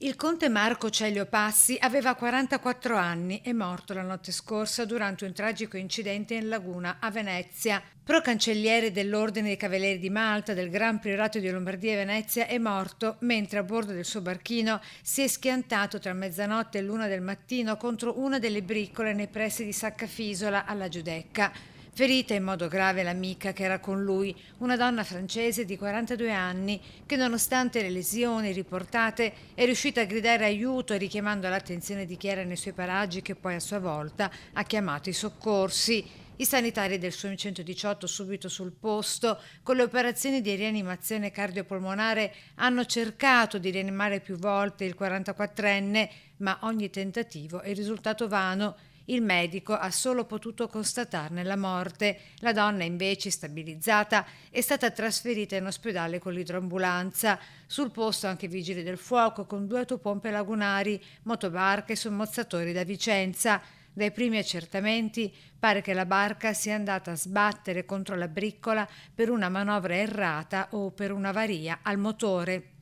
Il conte Marco Celio Passi aveva 44 anni, è morto la notte scorsa durante un tragico incidente in laguna a Venezia. Procancelliere dell'Ordine dei Cavalieri di Malta del Gran Priorato di Lombardia e Venezia è morto mentre a bordo del suo barchino si è schiantato tra mezzanotte e l'una del mattino contro una delle briccole nei pressi di Saccafisola alla Giudecca. Ferita in modo grave l'amica che era con lui, una donna francese di 42 anni che nonostante le lesioni riportate è riuscita a gridare aiuto richiamando l'attenzione di chi era nei suoi paraggi che poi a sua volta ha chiamato i soccorsi. I sanitari del SUAM 118 subito sul posto, con le operazioni di rianimazione cardiopolmonare, hanno cercato di rianimare più volte il 44enne, ma ogni tentativo è risultato vano. Il medico ha solo potuto constatarne la morte. La donna, invece, stabilizzata, è stata trasferita in ospedale con l'idroambulanza. Sul posto anche vigili del fuoco con 2 autopompe lagunari, motobarche e sommozzatori da Vicenza. Dai primi accertamenti pare che la barca sia andata a sbattere contro la briccola per una manovra errata o per un'avaria al motore.